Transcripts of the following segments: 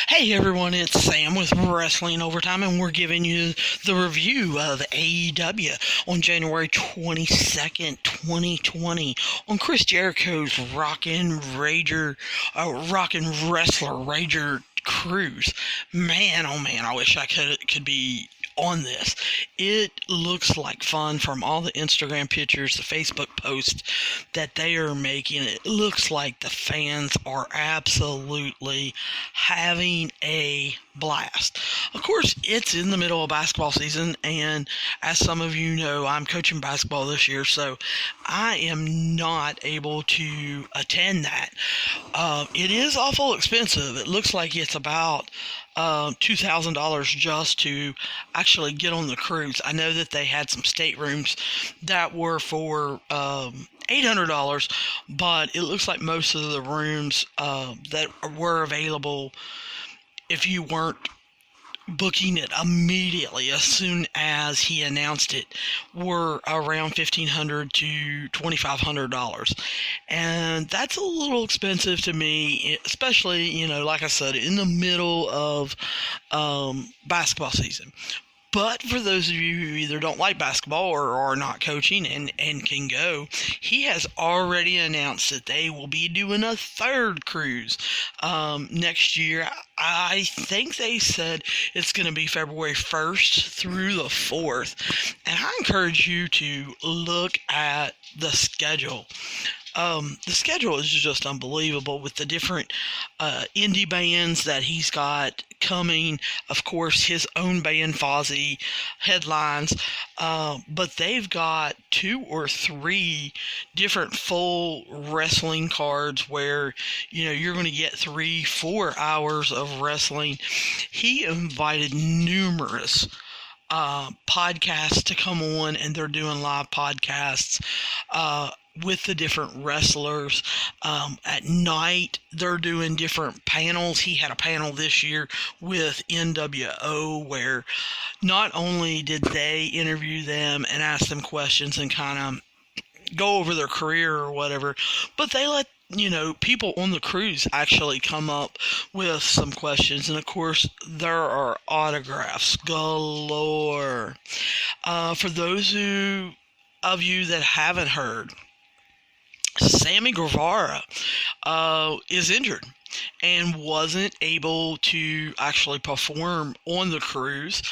Hey everyone, it's Sam with Wrestling Overtime, and we're giving you the review of AEW on January 22nd, 2020, on Chris Jericho's Rockin' Wrestler Rager cruise. Man, oh man, I wish I could be on this. It looks like fun from all the Instagram pictures, the Facebook posts that they are making. It looks like the fans are absolutely having a blast. Of course, it's in the middle of basketball season, and as some of you know, I'm coaching basketball this year, so I am not able to attend that. It is awful expensive. It looks like it's about $2,000 just to actually get on the cruise. I know that they had some staterooms that were for $800, but it looks like most of the rooms that were available, if you weren't booking it immediately as soon as he announced it, were around $1,500 to $2,500, and that's a little expensive to me, especially, like I said, in the middle of basketball season. But for those of you who either don't like basketball or are not coaching and can go, he has already announced that they will be doing a third cruise next year. I think they said it's going to be February 1st through the 4th. And I encourage you to look at the schedule. The schedule is just unbelievable with the different indie bands that he's got coming. Of course, his own band, Fozzy, headlines. But they've got 2 or 3 different full wrestling cards where, you're going to get 3-4 hours of wrestling. He invited numerous podcasts to come on, and they're doing live podcasts with the different wrestlers. At night, they're doing different panels. He had a panel this year with NWO where not only did they interview them and ask them questions and kind of go over their career or whatever, but they let people on the cruise actually come up with some questions. And of course, there are autographs galore. For those of you that haven't heard, Sammy Guevara is injured and wasn't able to actually perform on the cruise.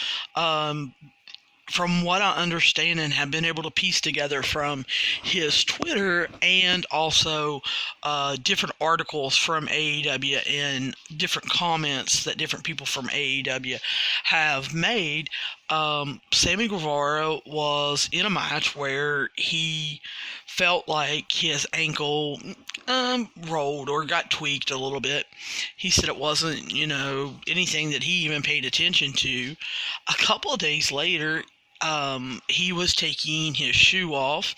From what I understand and have been able to piece together from his Twitter and also different articles from AEW and different comments that different people from AEW have made, Sammy Guevara was in a match where he felt like his ankle rolled or got tweaked a little bit. He said it wasn't, anything that he even paid attention to. A couple of days later, he was taking his shoe off.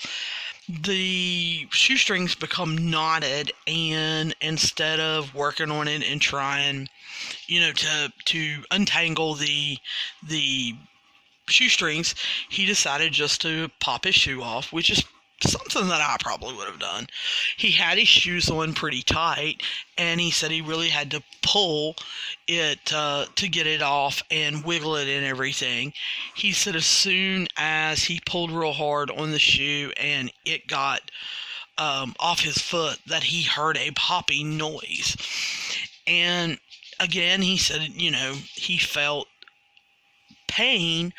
The shoestrings become knotted, and instead of working on it and trying, to untangle the shoestrings, he decided just to pop his shoe off, which is something that I probably would have done. He had his shoes on pretty tight, and he said he really had to pull it to get it off and wiggle it and everything. He said as soon as he pulled real hard on the shoe and it got off his foot, that he heard a popping noise. And again, he said, he felt pain,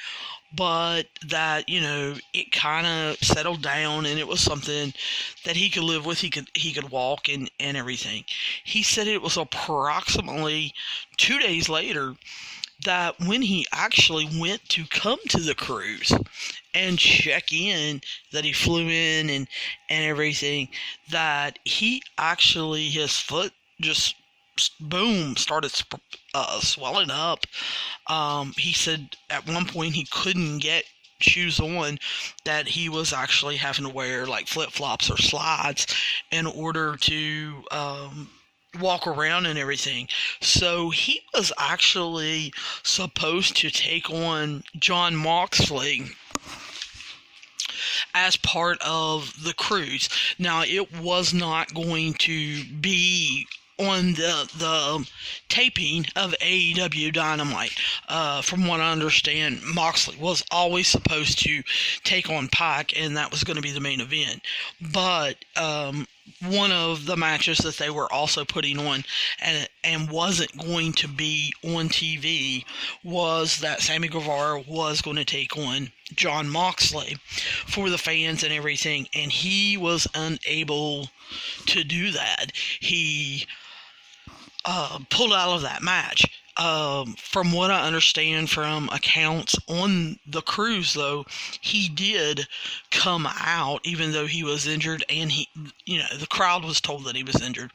but that, it kind of settled down and it was something that he could live with. He could walk and everything. He said it was approximately 2 days later that when he actually went to come to the cruise and check in, that he flew in and everything, that he actually, his foot just boom, started swelling up. He said at one point he couldn't get shoes on, that he was actually having to wear like flip-flops or slides in order to walk around and everything. So he was actually supposed to take on Jon Moxley as part of the cruise. Now, it was not going to be on the taping of AEW Dynamite. From what I understand, Moxley was always supposed to take on Pac, and that was going to be the main event. But one of the matches that they were also putting on and wasn't going to be on TV was that Sammy Guevara was going to take on Jon Moxley for the fans and everything, and he was unable to do that. He pulled out of that match. From what I understand from accounts on the cruise, though, he did come out even though he was injured, and the crowd was told that he was injured.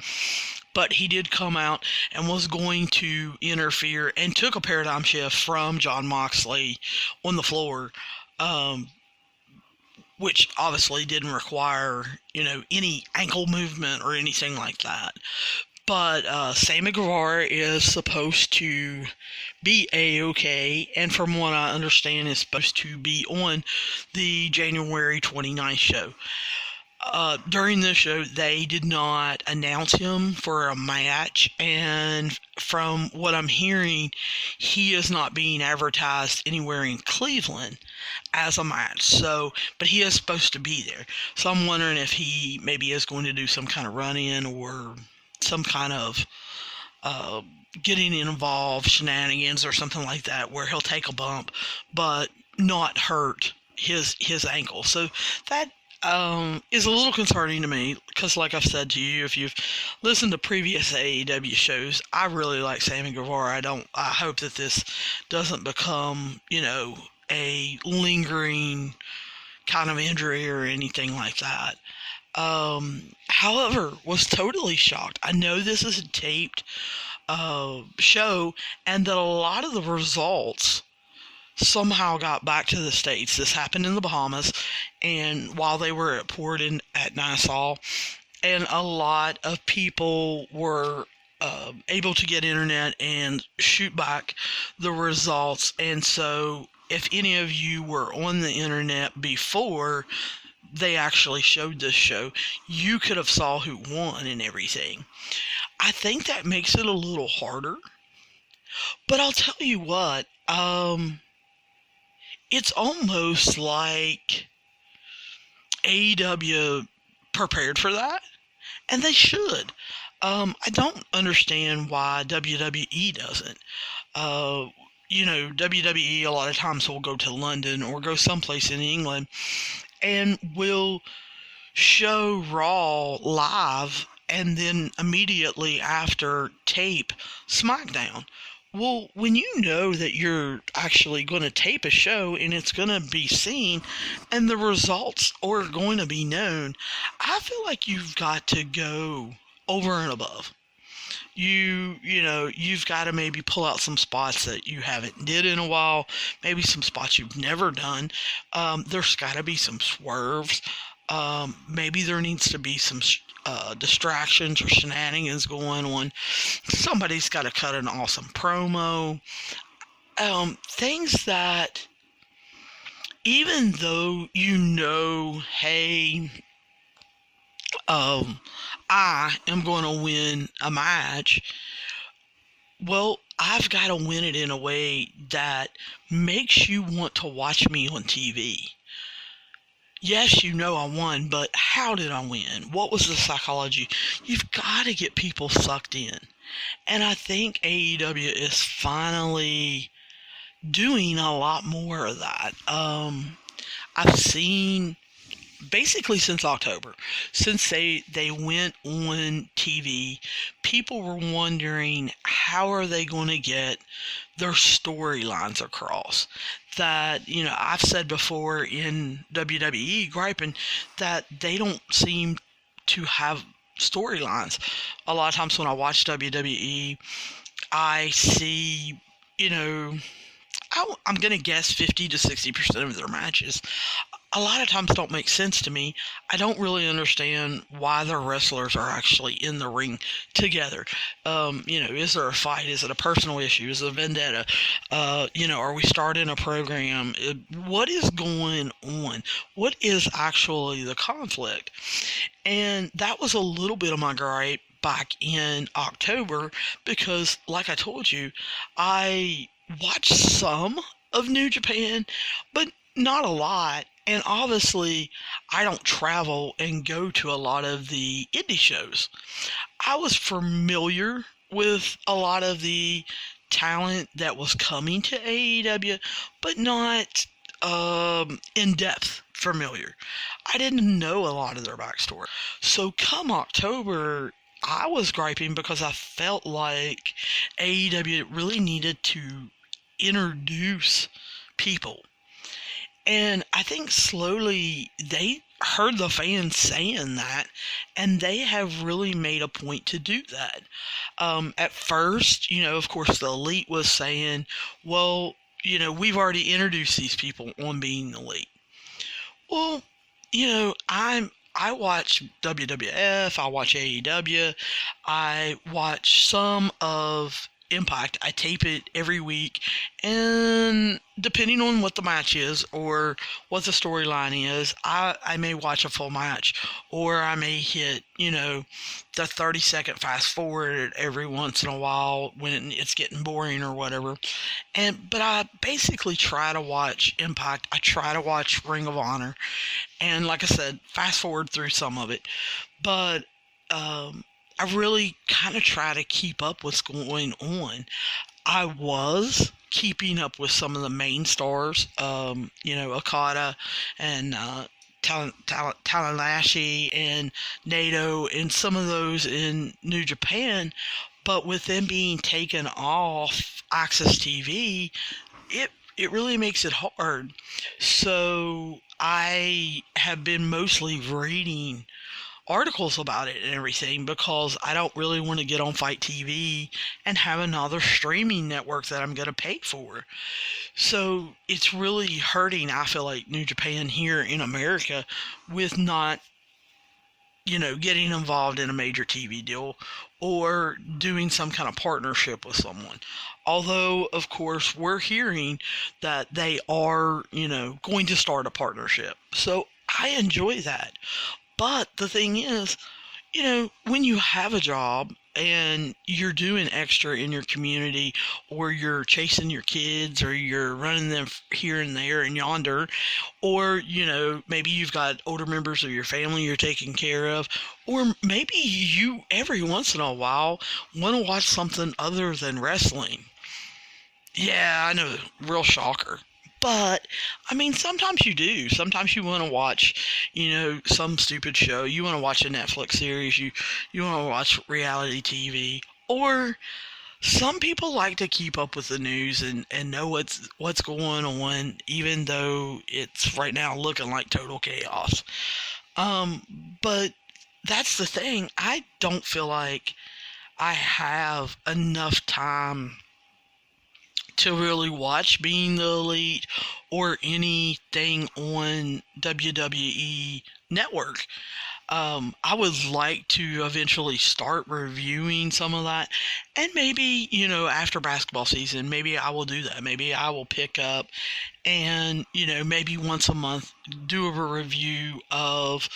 But he did come out and was going to interfere and took a paradigm shift from Jon Moxley on the floor, which obviously didn't require, any ankle movement or anything like that. But Sammy Guevara is supposed to be A-OK, and from what I understand is supposed to be on the January 29th show. During this show, they did not announce him for a match, and from what I'm hearing, he is not being advertised anywhere in Cleveland as a match. So, but he is supposed to be there. So I'm wondering if he maybe is going to do some kind of run-in or some kind of getting involved shenanigans or something like that, where he'll take a bump but not hurt his ankle. So that is a little concerning to me, because like I've said to you, if you've listened to previous AEW shows, I really like Sammy Guevara. I hope that this doesn't become, a lingering kind of injury or anything like that. However, was totally shocked. I know this is a taped show, and that a lot of the results somehow got back to the States. This happened in the Bahamas, and while they were at port at Nassau, and a lot of people were able to get internet and shoot back the results. And so if any of you were on the internet before they actually showed this show, you could have saw who won and everything. I think that makes it a little harder. But I'll tell you what, it's almost like AEW prepared for that, and they should. I don't understand why WWE doesn't. WWE a lot of times will go to London or go someplace in England and will show Raw live, and then immediately after tape SmackDown. Well, when you know that you're actually going to tape a show and it's going to be seen and the results are going to be known, I feel like you've got to go over and above. You've got to maybe pull out some spots that you haven't did in a while, maybe some spots you've never done. There's got to be some swerves. Maybe there needs to be some distractions or shenanigans going on. Somebody's got to cut an awesome promo. Things that, even though hey, I am going to win a match, well, I've got to win it in a way that makes you want to watch me on TV. Yes, I won, but how did I win? What was the psychology? You've got to get people sucked in. And I think AEW is finally doing a lot more of that. I've seen, basically since October, since they went on TV, people were wondering how are they going to get their storylines across. That, I've said before in WWE, griping that they don't seem to have storylines. A lot of times when I watch WWE, I see, I'm going to guess 50 to 60% of their matches a lot of times don't make sense to me. I don't really understand why the wrestlers are actually in the ring together. Is there a fight? Is it a personal issue? Is it a vendetta? Are we starting a program? What is going on? What is actually the conflict? And that was a little bit of my gripe back in October because, like I told you, I watched some of New Japan, but not a lot. And obviously, I don't travel and go to a lot of the indie shows. I was familiar with a lot of the talent that was coming to AEW, but not in depth familiar. I didn't know a lot of their backstory. So come October, I was griping because I felt like AEW really needed to introduce people. And I think slowly they heard the fans saying that, and they have really made a point to do that. At first, of course, the Elite was saying, well, we've already introduced these people on Being Elite. Well, I watch WWF, I watch AEW, I watch some of Impact. I tape it every week, and depending on what the match is or what the storyline is, I may watch a full match, or I may hit, the 30-second fast forward every once in a while when it's getting boring or whatever. But I basically try to watch Impact. I try to watch Ring of Honor, and like I said, fast forward through some of it. But I really kind of try to keep up what's going on. I was keeping up with some of the main stars, Okada and Tanahashi and Naito and some of those in New Japan, but with them being taken off Access TV, it really makes it hard. So I have been mostly reading articles about it and everything because I don't really want to get on Fight TV and have another streaming network that I'm going to pay for. So it's really hurting, I feel like, New Japan here in America with not, getting involved in a major TV deal or doing some kind of partnership with someone. Although, of course, we're hearing that they are, going to start a partnership. So I enjoy that. But the thing is, when you have a job and you're doing extra in your community, or you're chasing your kids, or you're running them here and there and yonder, or, maybe you've got older members of your family you're taking care of, or maybe you, every once in a while, want to watch something other than wrestling. Yeah, I know, real shocker. But, sometimes you do. Sometimes you want to watch, some stupid show. You want to watch a Netflix series. You want to watch reality TV. Or some people like to keep up with the news and know what's going on, even though it's right now looking like total chaos. But that's the thing. I don't feel like I have enough time to really watch Being the Elite or anything on WWE Network. I would like to eventually start reviewing some of that, and maybe, after basketball season, maybe I will do that. Maybe I will pick up and, maybe once a month do a review of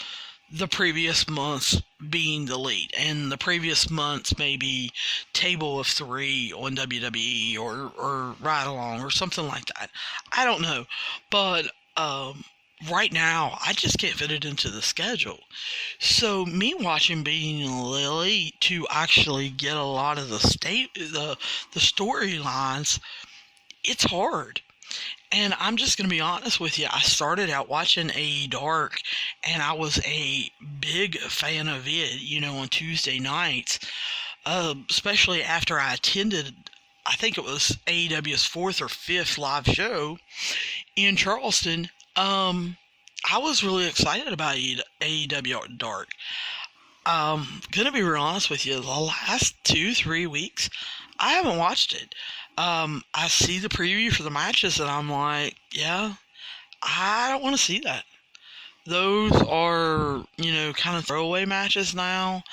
the previous month's Being the Elite, and the previous month's maybe Table of Three on WWE or Ride Along or something like that. I don't know, but right now I just can't fit it into the schedule. So me watching Being the Elite to actually get a lot of the storylines, it's hard. And I'm just going to be honest with you. I started out watching AE Dark, and I was a big fan of it, on Tuesday nights, especially after I attended, I think it was AEW's 4th or 5th live show in Charleston. I was really excited about AEW Dark. Going to be real honest with you, the last 2-3 weeks, I haven't watched it. I see the preview for the matches and I'm like, yeah, I don't want to see that. Those are, kind of throwaway matches now.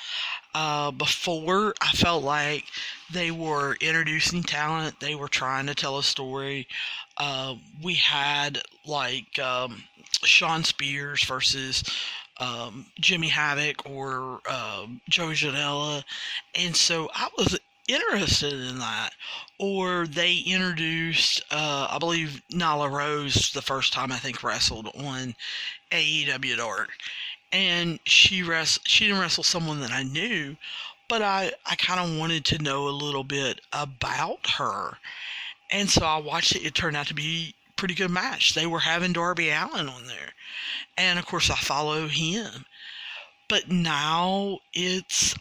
Before, I felt like they were introducing talent. They were trying to tell a story. We had, Shawn Spears versus Jimmy Havoc or Joey Janela, and so I was interested in that. Or they introduced, I believe Nyla Rose the first time I think wrestled on AEW Dark, and she didn't wrestle someone that I knew, but I kind of wanted to know a little bit about her, and so I watched it. It turned out to be a pretty good match. They were having Darby Allin on there, and of course I follow him. But now it's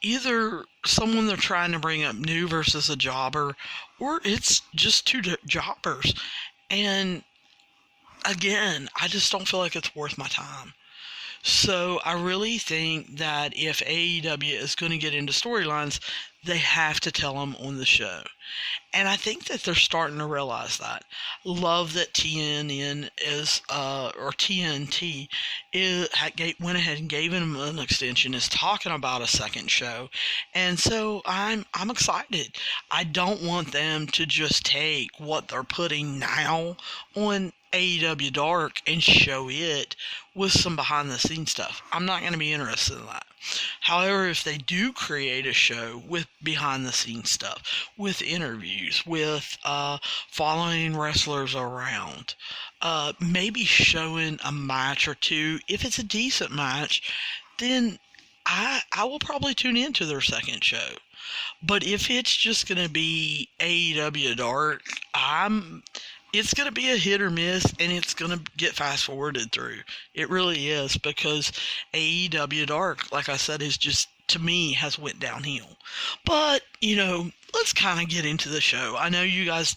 either someone they're trying to bring up new versus a jobber, or it's just two jobbers. And again, I just don't feel like it's worth my time. So I really think that if AEW is going to get into storylines, they have to tell them on the show. And I think that they're starting to realize that. Love that TNN is, or TNT, went ahead and gave him an extension, is talking about a second show. And so I'm excited. I don't want them to just take what they're putting now on AEW Dark and show it with some behind the scenes stuff. I'm not going to be interested in that. However, if they do create a show with behind the scenes stuff, with interviews, with following wrestlers around, maybe showing a match or two, if it's a decent match, then I will probably tune into their second show. But if it's just going to be AEW Dark, it's going to be a hit or miss, and it's going to get fast forwarded through. It really is, because AEW Dark, like I said, is just, to me, has went downhill. But, let's kind of get into the show. I know you guys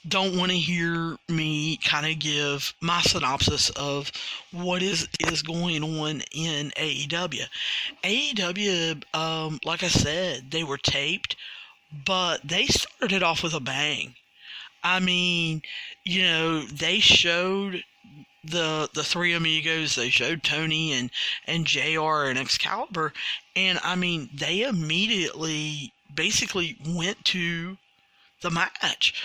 don't want to hear me kind of give my synopsis of what is going on in AEW. AEW, like I said, they were taped, but they started off with a bang. I mean, they showed the three amigos. They showed Tony and JR and Excalibur, and I mean, they immediately basically went to the match.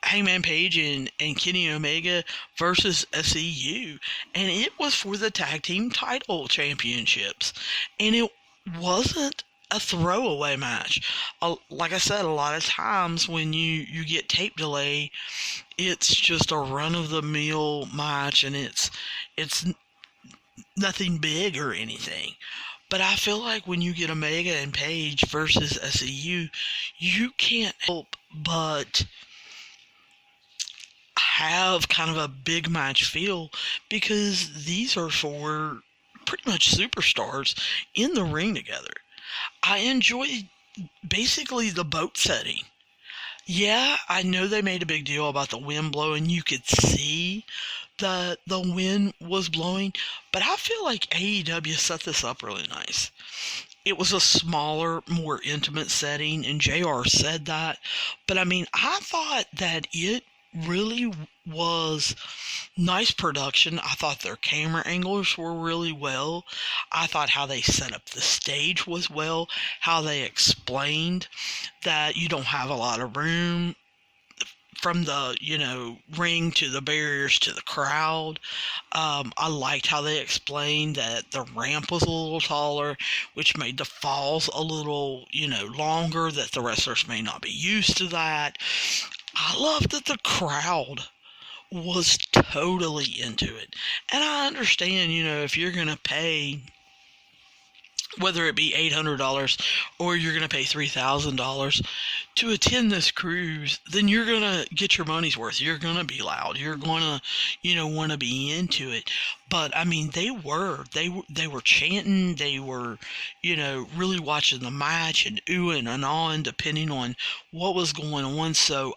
Hangman Page and Kenny Omega versus SCU, and it was for the tag team title championships, and it wasn't a throwaway match. Like I said, a lot of times when you get tape delay, it's just a run-of-the-mill match, and it's nothing big or anything. But I feel like when you get Omega and Page versus SCU, you can't help but have kind of a big match feel, because these are for pretty much superstars in the ring together. I enjoy basically the boat setting. Yeah, I know they made a big deal about the wind blowing. You could see that the wind was blowing, but I feel like AEW set this up really nice. It was a smaller, more intimate setting, and JR said that. But I mean, I thought that it really was nice production. I thought their camera angles were really well. I thought how they set up the stage was well. How they explained that you don't have a lot of room from the, ring to the barriers to the crowd. I liked how they explained that the ramp was a little taller, which made the falls a little, longer, that the wrestlers may not be used to that. I love that the crowd was totally into it. And I understand, if you're going to pay, whether it be $800 or you're going to pay $3,000 to attend this cruise, then you're going to get your money's worth. You're going to be loud. You're going to, want to be into it. But I mean, they were chanting. They were, really watching the match and oohing and ahhing depending on what was going on. So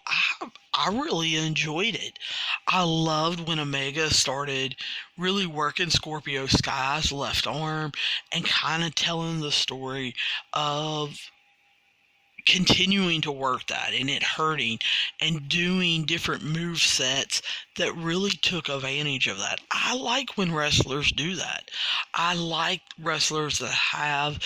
I really enjoyed it. I loved when Omega started really working Scorpio Sky's left arm and kind of telling the story of continuing to work that and it hurting and doing different move sets that really took advantage of that. I like when wrestlers do that. I like wrestlers that have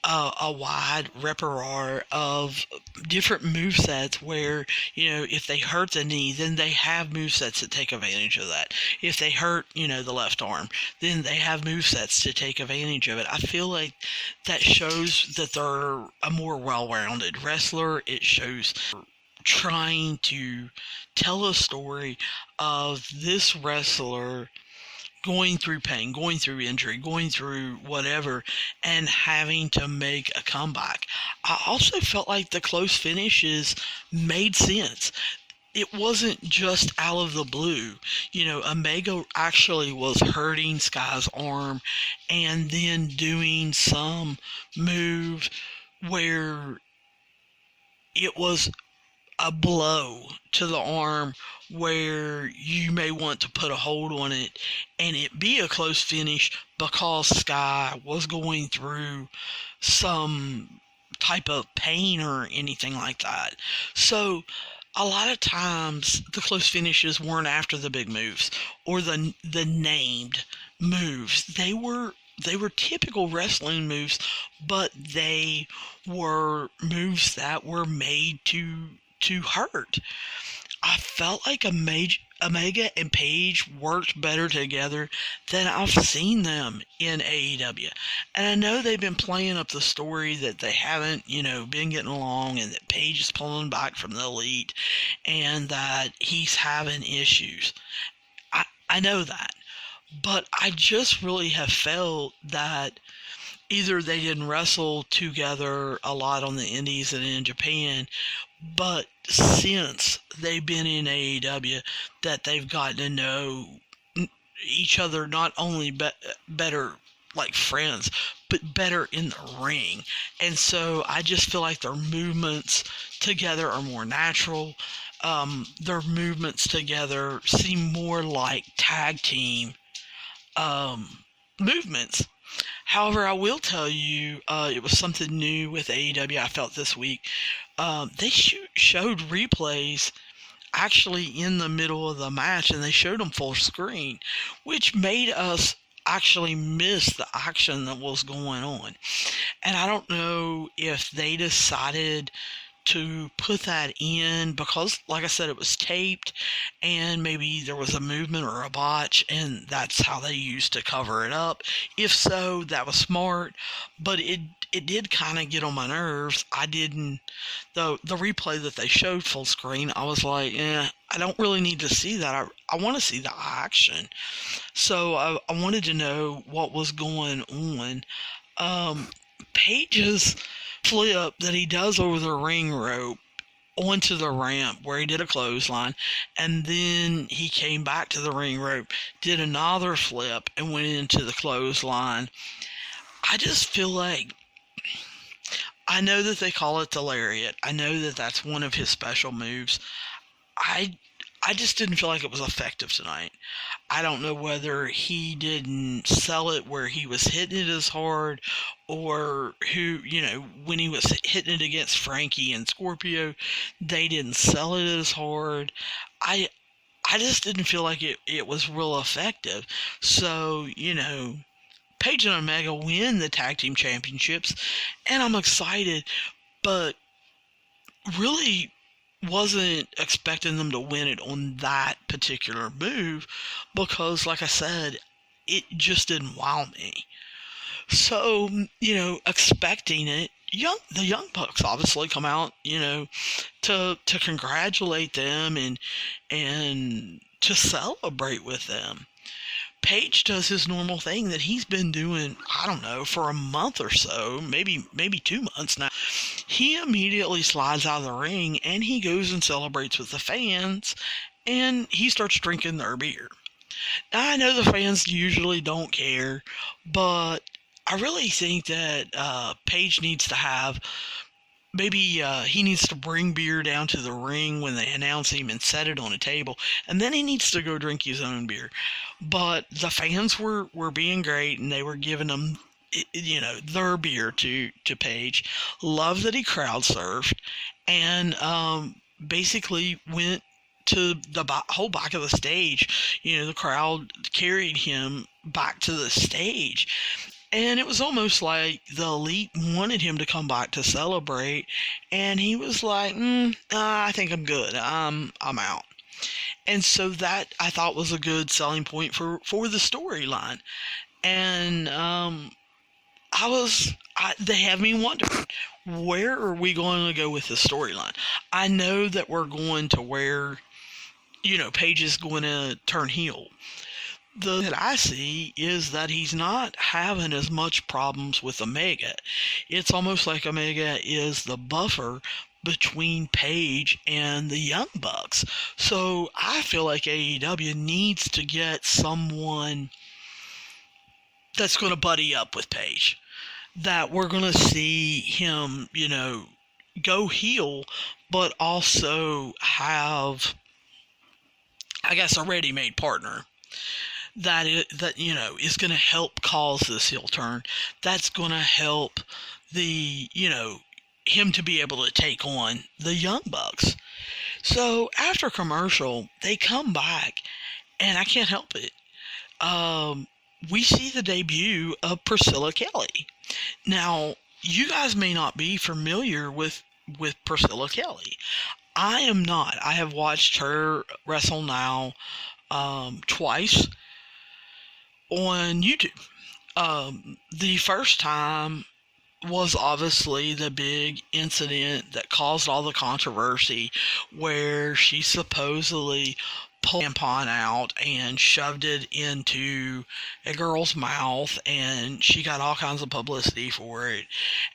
a wide repertoire of different movesets where, if they hurt the knee, then they have movesets that take advantage of that. If they hurt, the left arm, then they have movesets to take advantage of it. I feel like that shows that they're a more well-rounded wrestler. It shows trying to tell a story of this wrestler going through pain, going through injury, going through whatever, and having to make a comeback. I also felt like the close finishes made sense. It wasn't just out of the blue. Omega actually was hurting Sky's arm and then doing some move where it was a blow to the arm where you may want to put a hold on it and it be a close finish because Sky was going through some type of pain or anything like that. So a lot of times the close finishes weren't after the big moves or the named moves. They were typical wrestling moves, but they were moves that were made to hurt. I felt like Omega and Page worked better together than I've seen them in AEW. And I know they've been playing up the story that they haven't, been getting along, and that Page is pulling back from the Elite and that he's having issues. I know that. But I just really have felt that either they didn't wrestle together a lot on the indies and in Japan, but since they've been in AEW, that they've gotten to know each other not only better like friends, but better in the ring. And so I just feel like their movements together are more natural. Their movements together seem more like tag team movements. However, I will tell you, it was something new with AEW I felt this week. They showed replays actually in the middle of the match, and they showed them full screen, which made us actually miss the action that was going on. And I don't know if they decided to put that in because, like I said, it was taped and maybe there was a movement or a botch and that's how they used to cover it up. If so, that was smart, but it did kind of get on my nerves. I didn't, the replay that they showed full screen, I was like, I don't really need to see that. I want to see the action. So I wanted to know what was going on. Page's flip that he does over the ring rope onto the ramp where he did a clothesline, and then he came back to the ring rope, did another flip, and went into the clothesline. I just feel like, I know that they call it the lariat. I know that that's one of his special moves. I just didn't feel like it was effective tonight. I don't know whether he didn't sell it where he was hitting it as hard, or when he was hitting it against Frankie and Scorpio, they didn't sell it as hard. I just didn't feel like it was real effective. So, Page and Omega win the tag team championships, and I'm excited, but really wasn't expecting them to win it on that particular move because, like I said, it just didn't wow me. So, expecting it, the Young Bucks obviously come out, to congratulate them and to celebrate with them. Page does his normal thing that he's been doing, I don't know, for a month or so, maybe 2 months now. He immediately slides out of the ring and he goes and celebrates with the fans and he starts drinking their beer. Now, I know the fans usually don't care, but I really think that Page needs to have, maybe he needs to bring beer down to the ring when they announce him and set it on a table, and then he needs to go drink his own beer. But the fans were being great, and they were giving them, their beer to Page. Love that he crowd surfed, and basically went to the whole back of the stage. The crowd carried him back to the stage. And it was almost like the Elite wanted him to come back to celebrate, and he was like, I think I'm good. I'm out. And so that I thought was a good selling point for the storyline. And they have me wondering, where are we going to go with the storyline? I know that we're going to where, Paige is going to turn heel. The that I see is that he's not having as much problems with Omega. It's almost like Omega is the buffer between Paige and the Young Bucks. So I feel like AEW needs to get someone that's going to buddy up with Paige. That we're going to see him, go heel, but also have, I guess, a ready-made partner that is going to help cause this heel turn. That's going to help the, him to be able to take on the Young Bucks. So after commercial, they come back, and I can't help it. We see the debut of Priscilla Kelly. Now, you guys may not be familiar with Priscilla Kelly. I am not. I have watched her wrestle now twice on YouTube. The first time was obviously the big incident that caused all the controversy, where she supposedly pulled a tampon out and shoved it into a girl's mouth, and she got all kinds of publicity for it.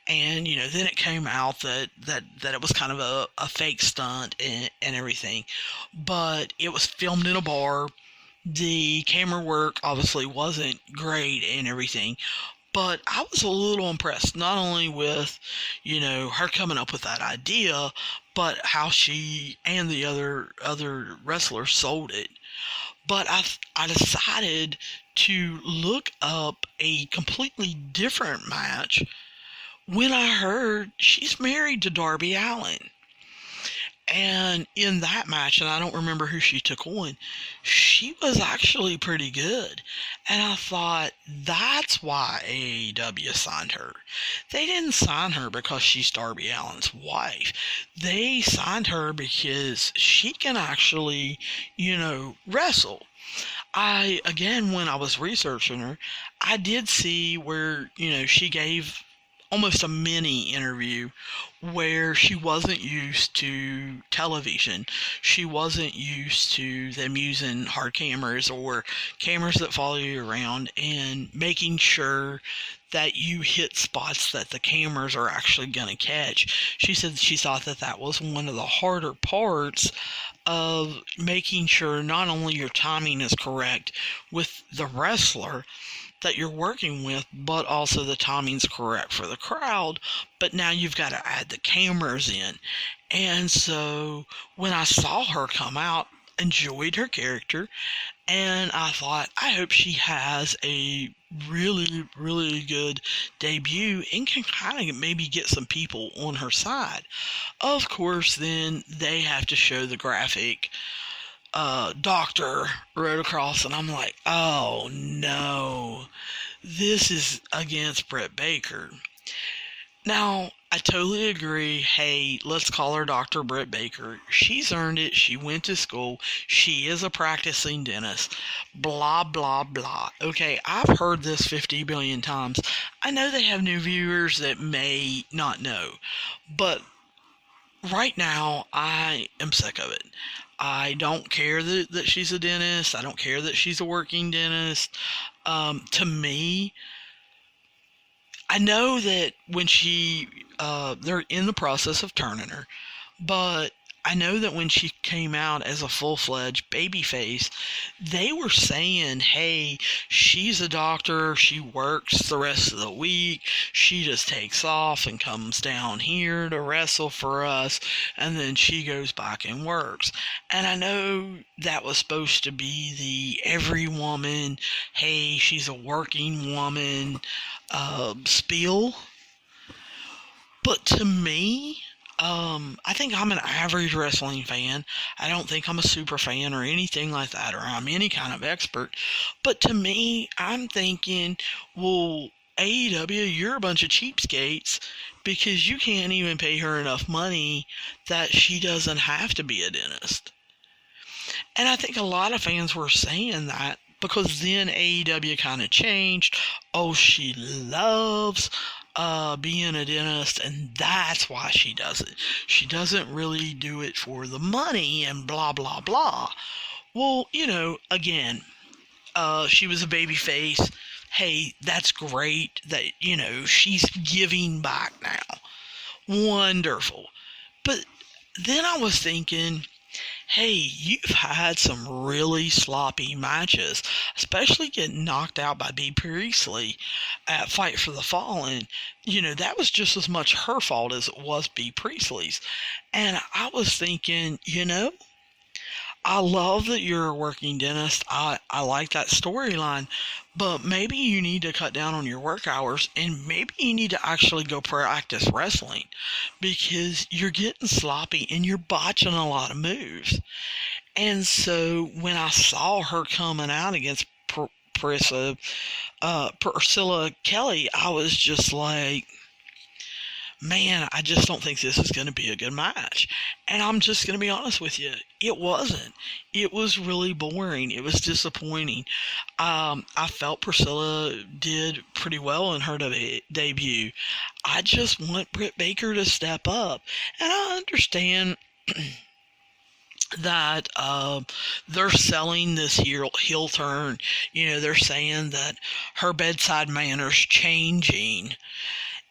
And then it came out that it was kind of a fake stunt and everything, but it was filmed in a bar. The camera work obviously wasn't great and everything, but I was a little impressed, not only with, her coming up with that idea, but how she and the other wrestlers sold it. But I decided to look up a completely different match when I heard she's married to Darby Allin. And in that match, and I don't remember who she took on, she was actually pretty good. And I thought, that's why AEW signed her. They didn't sign her because she's Darby Allin's wife. They signed her because she can actually, wrestle. When I was researching her, I did see where, she gave almost a mini interview where she wasn't used to television. She wasn't used to them using hard cameras or cameras that follow you around and making sure that you hit spots that the cameras are actually going to catch. She said she thought that was one of the harder parts of making sure not only your timing is correct with the wrestler that you're working with, but also the timing's correct for the crowd. But now you've got to add the cameras in. And so when I saw her come out, enjoyed her character, and I thought, I hope she has a really, really good debut and can kind of maybe get some people on her side. Of course, then they have to show the graphic doctor rode across, and I'm like, oh no, this is against Britt Baker. Now, I totally agree. Hey, let's call her Dr. Britt Baker. She's earned it. She went to school. She is a practicing dentist. Blah, blah, blah. Okay, I've heard this 50 billion times. I know they have new viewers that may not know, but right now, I am sick of it. I don't care that she's a dentist. I don't care that she's a working dentist. To me, I know that when they're in the process of turning her, but I know that when she came out as a full-fledged babyface, they were saying, hey, she's a doctor, she works the rest of the week, she just takes off and comes down here to wrestle for us, and then she goes back and works. And I know that was supposed to be the every woman, hey, she's a working woman spiel. But to me, I think I'm an average wrestling fan. I don't think I'm a super fan or anything like that, or I'm any kind of expert. But to me, I'm thinking, well, AEW, you're a bunch of cheapskates because you can't even pay her enough money that she doesn't have to be a dentist. And I think a lot of fans were saying that because then AEW kind of changed. Oh, she loves being a dentist, and that's why she does it. She doesn't really do it for the money and blah, blah, blah. Well, again, she was a baby face. Hey, that's great that, she's giving back now. Wonderful. But then I was thinking, hey, you've had some really sloppy matches, especially getting knocked out by Bea Priestley at Fight for the Fallen. That was just as much her fault as it was Bea Priestley's. And I was thinking, I love that you're a working dentist. I like that storyline, but maybe you need to cut down on your work hours and maybe you need to actually go practice wrestling because you're getting sloppy and you're botching a lot of moves. And so when I saw her coming out against Priscilla Kelly, I was just like, man, I just don't think this is going to be a good match. And I'm just going to be honest with you. It wasn't. It was really boring. It was disappointing. I felt Priscilla did pretty well in her debut. I just want Britt Baker to step up. And I understand that they're selling this heel turn. They're saying that her bedside manner's changing.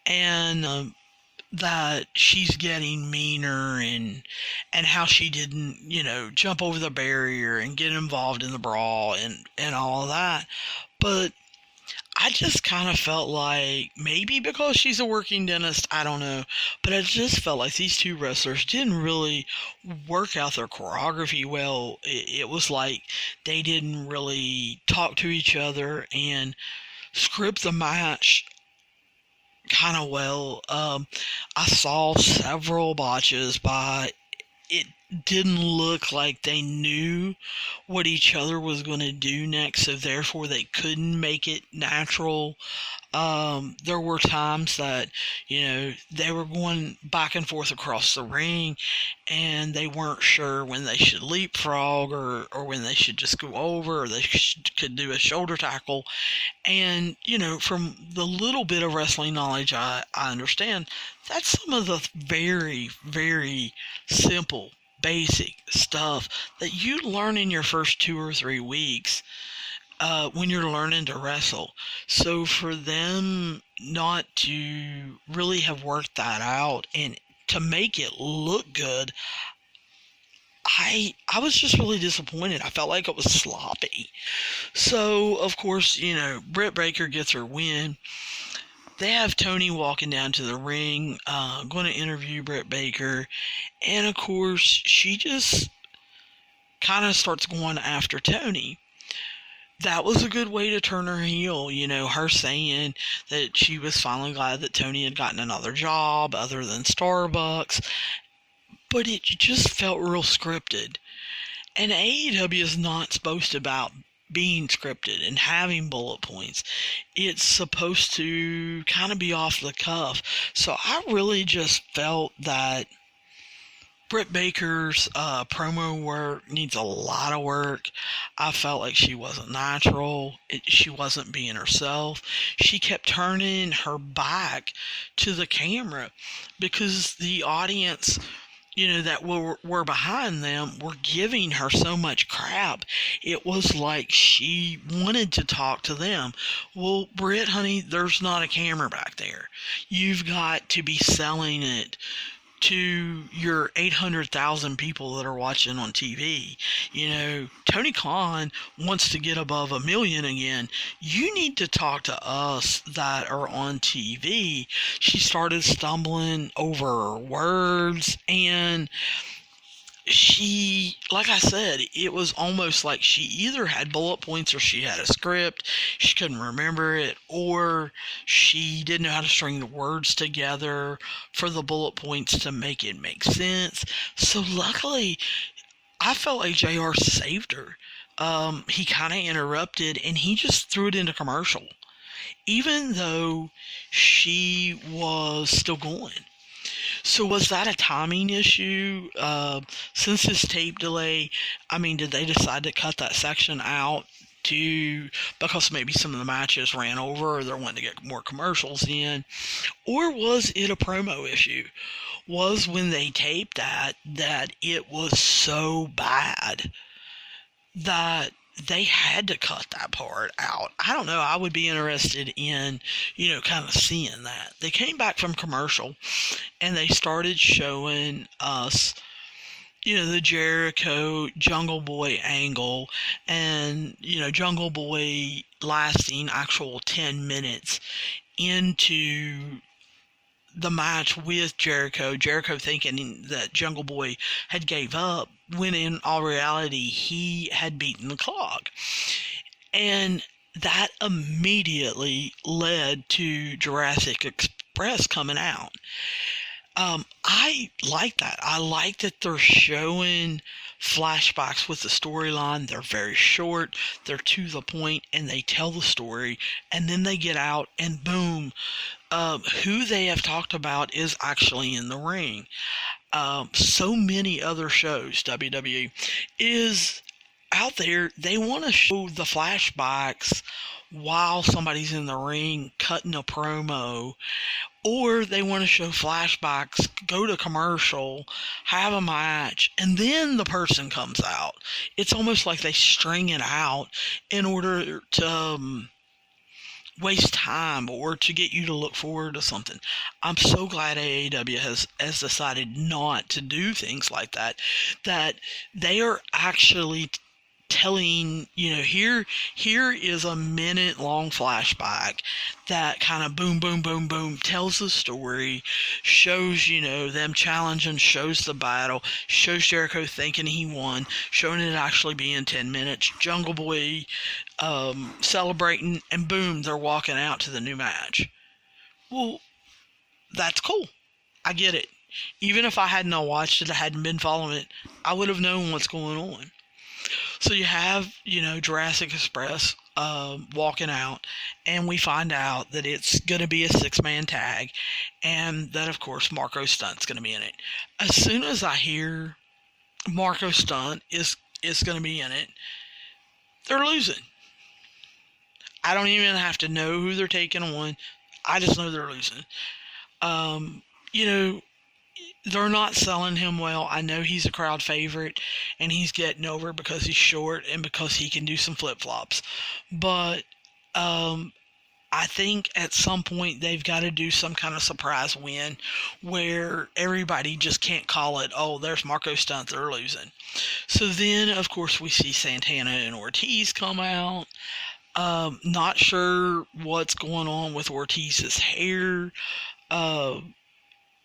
And that she's getting meaner and how she didn't, jump over the barrier and get involved in the brawl and all of that. But I just kind of felt like maybe because she's a working dentist, I don't know, but I just felt like these two wrestlers didn't really work out their choreography well. It was like they didn't really talk to each other and script the match kind of well. I saw several botches, but it didn't look like they knew what each other was going to do next, so therefore they couldn't make it natural. There were times that, they were going back and forth across the ring and they weren't sure when they should leapfrog or when they should just go over or they could do a shoulder tackle. And, from the little bit of wrestling knowledge I understand, that's some of the very, very simple, basic stuff that you learn in your first 2 or 3 weeks when you're learning to wrestle. So for them not to really have worked that out and to make it look good, I was just really disappointed. I felt like it was sloppy. So, of course, Britt Baker gets her win. They have Tony walking down to the ring, going to interview Britt Baker. And, of course, she just kind of starts going after Tony. That was a good way to turn her heel, her saying that she was finally glad that Tony had gotten another job other than Starbucks. But it just felt real scripted. And AEW is not supposed to about being scripted and having bullet points. It's supposed to kind of be off the cuff. So I really just felt that Britt Baker's promo work needs a lot of work. I felt like she wasn't natural. She wasn't being herself. She kept turning her back to the camera because the audience, that were behind them were giving her so much crap. It was like she wanted to talk to them. Well, Britt, honey, there's not a camera back there. You've got to be selling it to your 800,000 people that are watching on TV. Tony Khan wants to get above 1 million again. You need to talk to us that are on TV. She started stumbling over words, and she, like I said, it was almost like she either had bullet points or she had a script. She couldn't remember it, or she didn't know how to string the words together for the bullet points to make it make sense. So luckily, I felt like JR saved her. He kind of interrupted and he just threw it into commercial. even though she was still going. So was that a timing issue? Since this tape delay, I mean, did they decide to cut that section out because maybe some of the matches ran over, or they're wanting to get more commercials in? Or was it a promo issue? Was when they taped that it was so bad that they had to cut that part out? I don't know. I would be interested in, kind of seeing that. They came back from commercial and they started showing us, the Jericho Jungle Boy angle, and, Jungle Boy lasting actual 10 minutes into the match with Jericho thinking that Jungle Boy had gave up, when in all reality he had beaten the clock. And that immediately led to Jurassic Express coming out. I like that. I like that they're showing flashbacks with the storyline. They're very short, they're to the point, and they tell the story, and then they get out and boom, who they have talked about is actually in the ring. So many other shows, WWE is out there, they want to show the flashbacks while somebody's in the ring cutting a promo, or they want to show flashbacks, go to commercial, have a match, and then the person comes out. It's almost like they string it out in order to waste time or to get you to look forward to something. I'm so glad AEW has decided not to do things like that, that they are actually telling, here is a minute long flashback that kind of boom, boom, boom, boom tells the story, shows, them challenging, shows the battle, shows Jericho thinking he won, showing it actually being 10 minutes, Jungle Boy celebrating, and boom, they're walking out to the new match. Well, that's cool. I get it. Even if I hadn't watched it, I hadn't been following it, I would have known what's going on. So you have, Jurassic Express walking out, and we find out that it's going to be a 6-man tag, and that, of course, Marco Stunt's going to be in it. As soon as I hear Marco Stunt is going to be in it, they're losing. I don't even have to know who they're taking on. I just know they're losing. They're not selling him well. I know he's a crowd favorite, and he's getting over because he's short and because he can do some flip-flops. But I think at some point they've got to do some kind of surprise win where everybody just can't call it, oh, there's Marco Stunt, they're losing. So then, of course, we see Santana and Ortiz come out. Not sure what's going on with Ortiz's hair.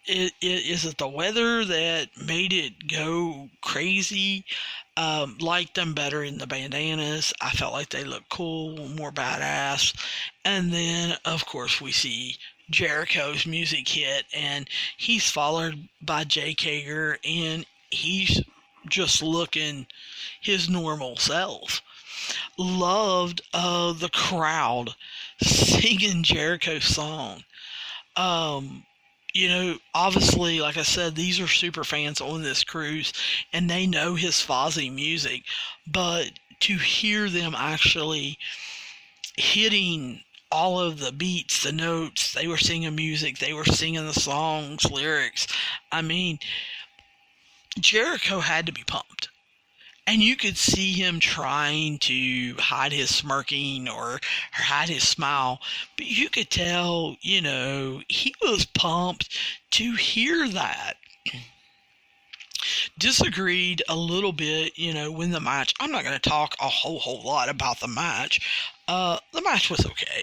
Is it the weather that made it go crazy? Liked them better in the bandanas. I felt like they looked cool, more badass. And then, of course, we see Jericho's music hit, and he's followed by Jake Hager, and he's just looking his normal self. Loved the crowd singing Jericho's song. Obviously, like I said, these are super fans on this cruise, and they know his Fozzy music, but to hear them actually hitting all of the beats, the notes, they were singing music, they were singing the songs, lyrics. I mean, Jericho had to be pumped. And you could see him trying to hide his smirking or hide his smile. But you could tell, he was pumped to hear that. Disagreed a little bit, when the match. I'm not going to talk a whole lot about the match. The match was okay.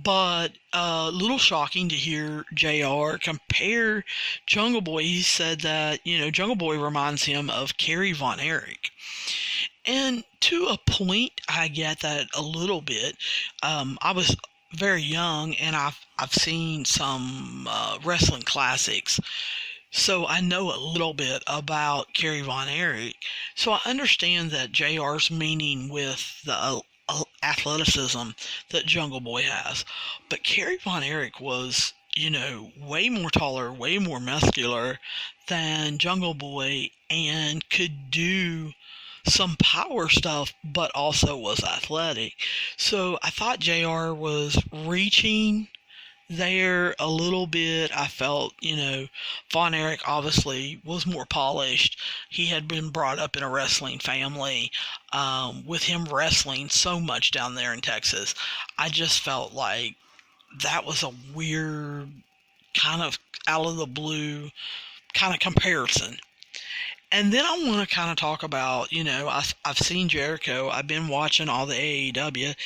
But a little shocking to hear JR compare Jungle Boy. He said that, Jungle Boy reminds him of Kerry Von Erich. And to a point, I get that a little bit. I was very young, and I've seen some wrestling classics. So I know a little bit about Kerry Von Erich. So I understand that JR's meaning with the athleticism that Jungle Boy has. But Kerry Von Erich was, way more taller, way more muscular than Jungle Boy and could do some power stuff, but also was athletic. So I thought JR was reaching there a little bit. I felt, Von Erich obviously was more polished. He had been brought up in a wrestling family. With him wrestling so much down there in Texas, I just felt like that was a weird kind of out of the blue kind of comparison. And then I want to kind of talk about, I've seen Jericho. I've been watching all the AEW,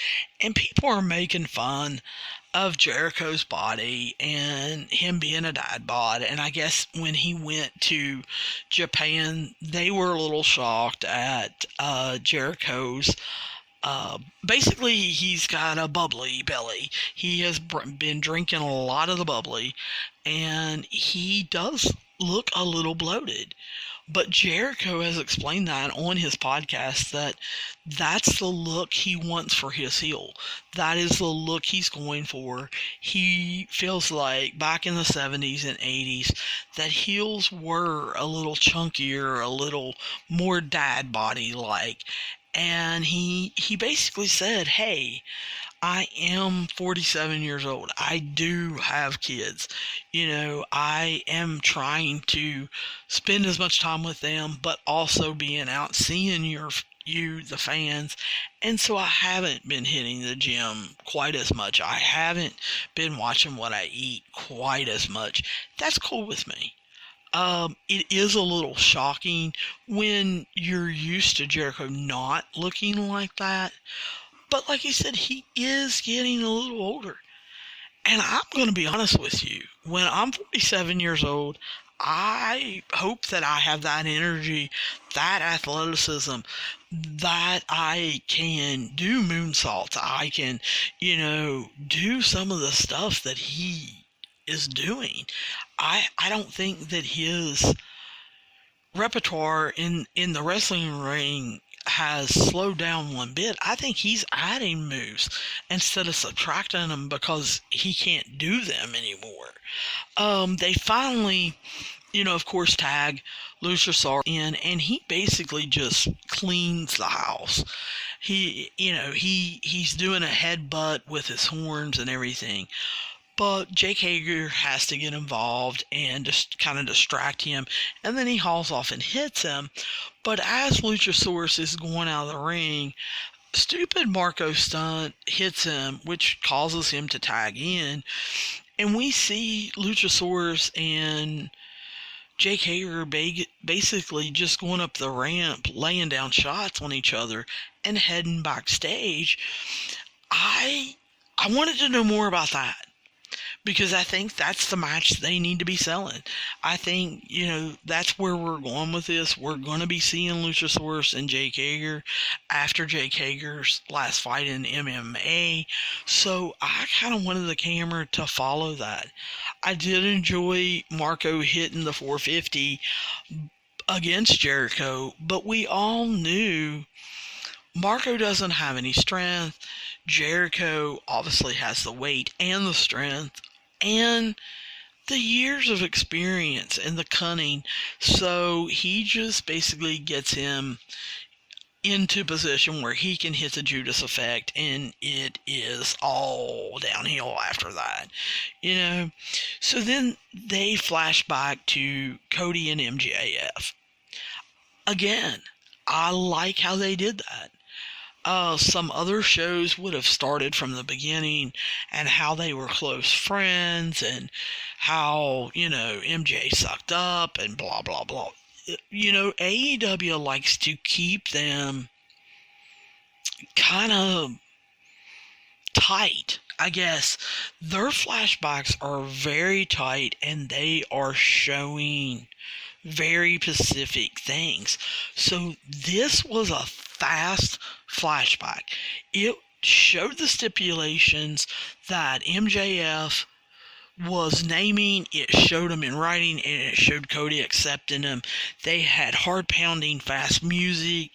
and people are making fun of Jericho's body and him being a dad bod. And I guess when he went to Japan, they were a little shocked at Jericho's. Basically, he's got a bubbly belly. He has been drinking a lot of the bubbly, and he does look a little bloated. But Jericho has explained that on his podcast that that's the look he wants for his heel. That is the look he's going for. He feels like back in the 70s and 80s that heels were a little chunkier, a little more dad body like. And he basically said, hey, I am 47 years old. I do have kids. I am trying to spend as much time with them, but also being out seeing you, the fans. And so I haven't been hitting the gym quite as much. I haven't been watching what I eat quite as much. That's cool with me. It is a little shocking when you're used to Jericho not looking like that. But like you said, he is getting a little older. And I'm going to be honest with you. When I'm 47 years old, I hope that I have that energy, that athleticism, that I can do moonsaults. I can, do some of the stuff that he is doing. I don't think that his repertoire in the wrestling ring has slowed down one bit. I think he's adding moves instead of subtracting them because he can't do them anymore. They finally, of course, tag Luchasaurus in, and he basically just cleans the house. He's doing a headbutt with his horns and everything. But Jake Hager has to get involved and just kind of distract him. And then he hauls off and hits him. But as Luchasaurus is going out of the ring, stupid Marco Stunt hits him, which causes him to tag in. And we see Luchasaurus and Jake Hager basically just going up the ramp, laying down shots on each other, and heading backstage. I wanted to know more about that, because I think that's the match they need to be selling. I think, that's where we're going with this. We're going to be seeing Luchasaurus and Jake Hager after Jake Hager's last fight in MMA. So I kind of wanted the camera to follow that. I did enjoy Marco hitting the 450 against Jericho, but we all knew Marco doesn't have any strength. Jericho obviously has the weight and the strength and the years of experience and the cunning. So he just basically gets him into position where he can hit the Judas effect, and it is all downhill after that. So then they flash back to Cody and MJF. Again, I like how they did that. Some other shows would have started from the beginning and how they were close friends and how, MJ sucked up and blah, blah, blah. AEW likes to keep them kind of tight, I guess. Their flashbacks are very tight and they are showing very specific things. So this was a fast flashback. It showed the stipulations that MJF was naming, it showed him in writing, and it showed Cody accepting him. They had hard pounding fast music,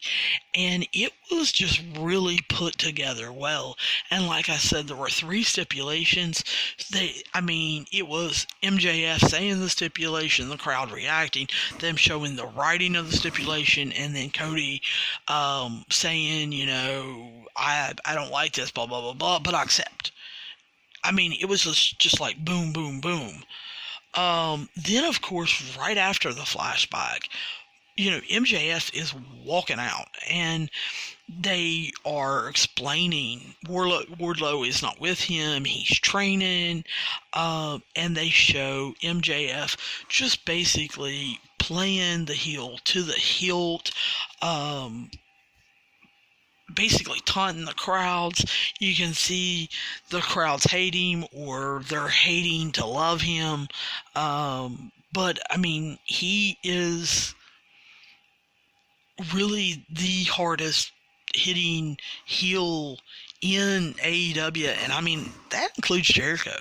and it was just really put together well. And like I said, there were 3 stipulations. It was MJF saying the stipulation, the crowd reacting, them showing the writing of the stipulation, and then Cody saying, I don't like this, blah blah blah blah, but I accept. It was just like boom, boom, boom. Then, of course, right after the flashback, MJF is walking out, and they are explaining Wardlow is not with him, he's training, and they show MJF just basically playing the heel to the hilt, basically taunting the crowds. You can see the crowds hate him, or they're hating to love him. But he is really the hardest hitting heel in AEW, and that includes Jericho.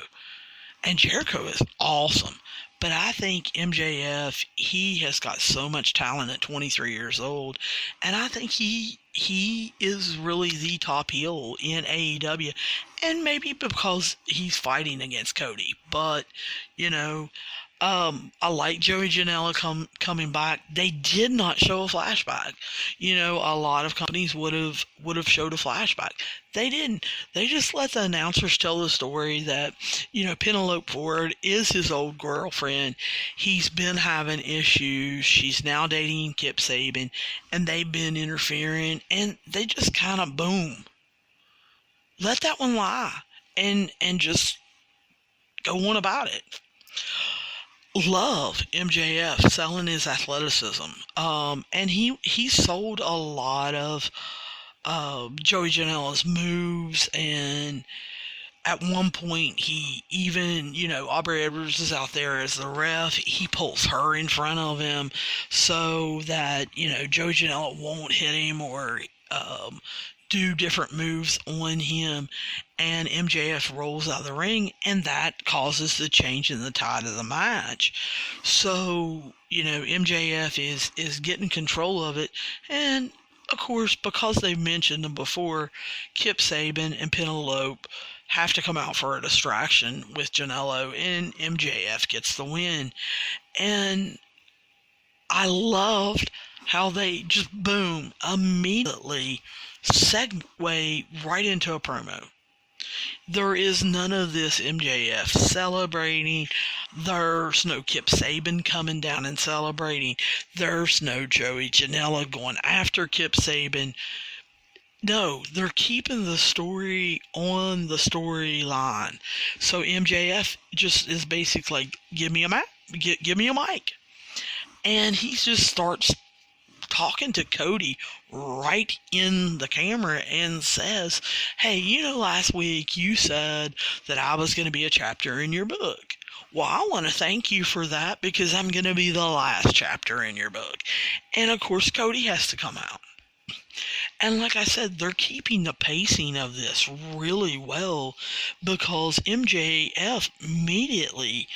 And Jericho is awesome. But I think MJF, he has got so much talent at 23 years old, and I think he is really the top heel in AEW, and maybe because he's fighting against Cody. But, I like Joey Janela coming back. They did not show a flashback. A lot of companies would have showed a flashback. They didn't. They just let the announcers tell the story that, Penelope Ford is his old girlfriend. He's been having issues. She's now dating Kip Sabian, and they've been interfering, and they just kind of boom. Let that one lie, and just go on about it. Love MJF selling his athleticism. And he sold a lot of Joey Janela's moves, and at one point he even, Aubrey Edwards is out there as the ref. He pulls her in front of him so that, Joey Janela won't hit him or do different moves on him, and MJF rolls out of the ring, and that causes the change in the tide of the match. So, MJF is getting control of it, and of course, because they've mentioned them before, Kip Sabian and Penelope have to come out for a distraction with Janela, and MJF gets the win. And I loved how they just boom, immediately segue right into a promo. There is none of this MJF celebrating. There's no Kip Sabian coming down and celebrating. There's no Joey Janela going after Kip Sabian. No, they're keeping the story on the storyline. So MJF just is basically like, give me a mic. And he just starts talking to Cody right in the camera and says, hey, last week you said that I was going to be a chapter in your book. Well, I want to thank you for that, because I'm going to be the last chapter in your book. And of course, Cody has to come out. And like I said, they're keeping the pacing of this really well, because MJF immediately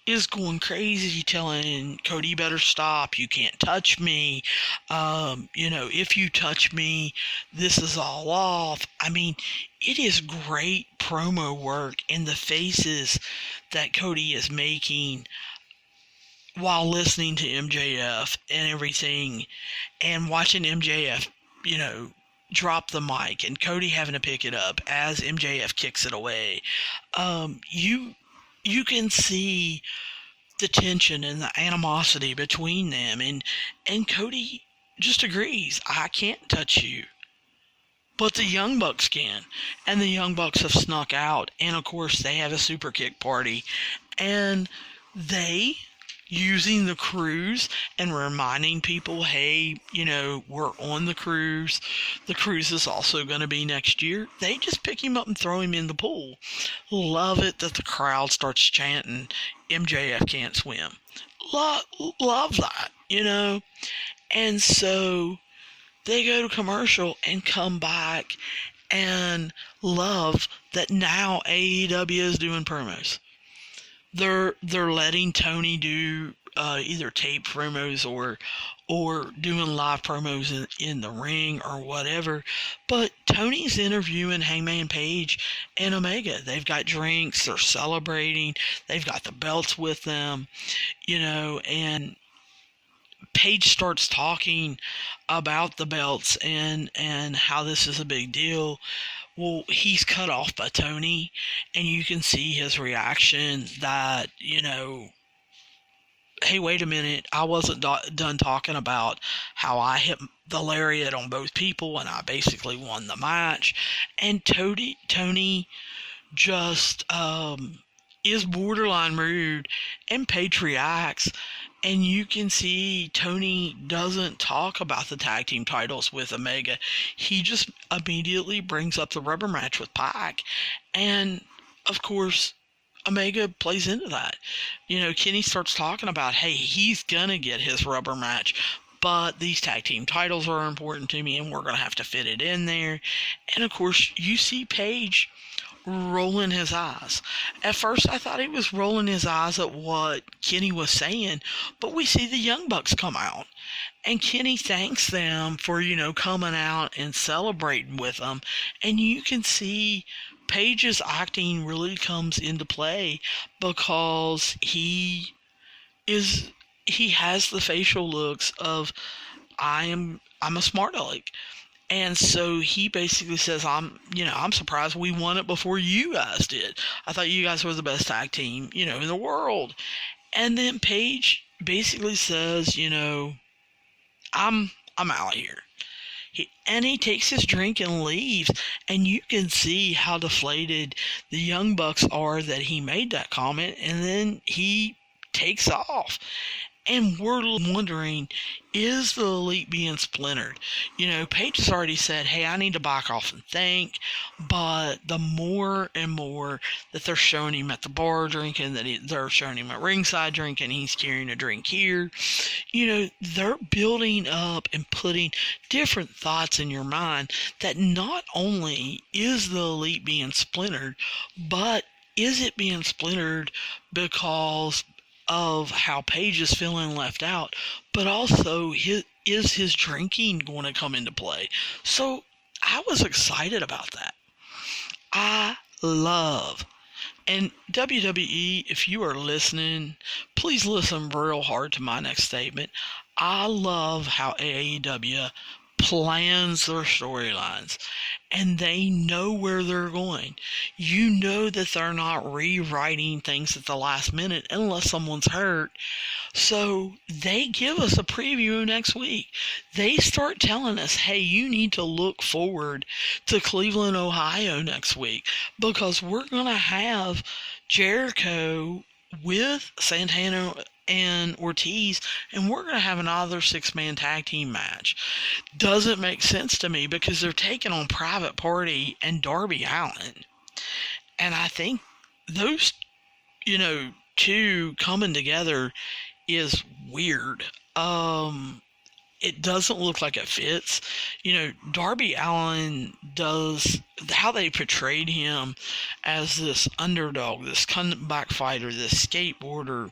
is going crazy, telling Cody, you better stop, you can't touch me, if you touch me, this is all off. It is great promo work, and the faces that Cody is making while listening to MJF and everything, and watching MJF, drop the mic and Cody having to pick it up as MJF kicks it away. You can see the tension and the animosity between them, and Cody just agrees, I can't touch you. But the Young Bucks can, and the Young Bucks have snuck out, and of course they have a super kick party, and they, using the cruise and reminding people, hey, we're on the cruise. The cruise is also going to be next year. They just pick him up and throw him in the pool. Love it that the crowd starts chanting, MJF can't swim. Love that, And so they go to commercial and come back, and love that now AEW is doing promos. they're letting Tony do either tape promos or doing live promos in the ring or whatever. But Tony's interviewing Hangman Page and Omega. They've got drinks, they're celebrating, they've got the belts with them, and Page starts talking about the belts and how this is a big deal. Well, he's cut off by Tony, and you can see his reaction that, hey, wait a minute, I wasn't done talking about how I hit the lariat on both people and I basically won the match. And Tony just is borderline rude, and Page reacts. And you can see Tony doesn't talk about the tag team titles with Omega. He just immediately brings up the rubber match with Pac. And, of course, Omega plays into that. Kenny starts talking about, hey, he's going to get his rubber match, but these tag team titles are important to me, and we're going to have to fit it in there. And, of course, you see Page rolling his eyes. At first, I thought he was rolling his eyes at what Kenny was saying, but we see the Young Bucks come out, and Kenny thanks them for, coming out and celebrating with them, and you can see Page's acting really comes into play because he has the facial looks of I'm a smart aleck. And so he basically says, I'm surprised we won it before you guys did. I thought you guys were the best tag team, in the world. And then Page basically says, I'm out of here. He takes his drink and leaves, and you can see how deflated the Young Bucks are that he made that comment, and then he takes off. And we're wondering, is the Elite being splintered? Paige has already said, hey, I need to back off and think. But the more and more that they're showing him at the bar drinking, that they're showing him at ringside drinking, he's carrying a drink here. They're building up and putting different thoughts in your mind that not only is the Elite being splintered, but is it being splintered because of how Page is feeling left out, but also is his drinking going to come into play? So I was excited about that. I love, and WWE, if you are listening, please listen real hard to my next statement. I love how AEW plans their storylines, and they know where they're going. You know that they're not rewriting things at the last minute unless someone's hurt. So they give us a preview next week. They start telling us, hey, you need to look forward to Cleveland, Ohio next week, because we're going to have Jericho with Santana and Ortiz, and we're going to have another 6-man tag team match. Doesn't make sense to me because they're taking on Private Party and Darby Allin. And I think those, two coming together is weird. It doesn't look like it fits. Darby Allin does, how they portrayed him as this underdog, this comeback fighter, this skateboarder,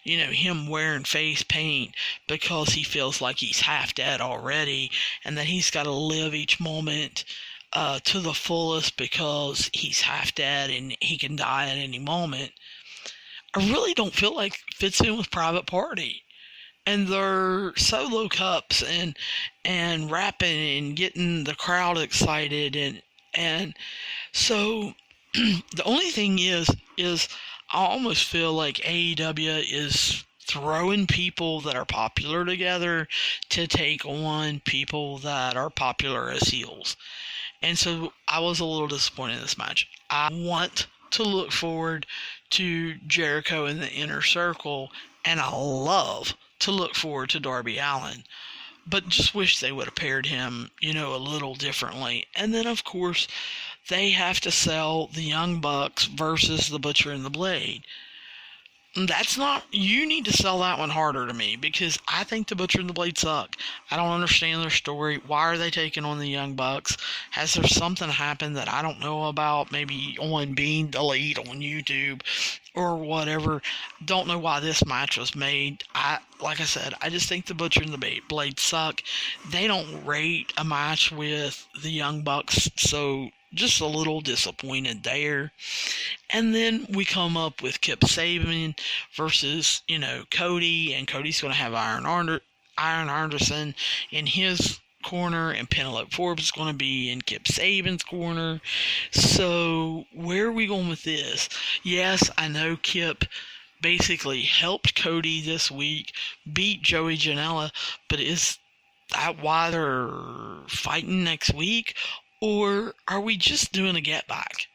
him wearing face paint because he feels like he's half dead already and that he's got to live each moment to the fullest because he's half dead and he can die at any moment. I really don't feel like it fits in with Private Party. And their solo cups and rapping and getting the crowd excited and so the only thing is I almost feel like AEW is throwing people that are popular together to take on people that are popular as heels. And so I was a little disappointed in this match. I want to look forward to Jericho in the Inner Circle, and I love to look forward to Darby Allin, but just wish they would have paired him, a little differently. And then, of course, they have to sell the Young Bucks versus the Butcher and the Blade. That's not, you need to sell that one harder to me, because I think the Butcher and the Blade suck. I don't understand their story. Why are they taking on the Young Bucks? Has there something happened that I don't know about? Maybe on Being Elite on YouTube or whatever. Don't know why this match was made. Like I said, I just think the Butcher and the Blade suck. They don't rate a match with the Young Bucks, so just a little disappointed there. And then we come up with Kip Sabian versus, Cody, and Cody's going to have Arn Anderson in his corner, and Penelope Forbes is going to be in Kip Sabian's corner. So where are we going with this? Yes, I know Kip basically helped Cody this week beat Joey Janela, but is that why they're fighting next week? Or are we just doing a get back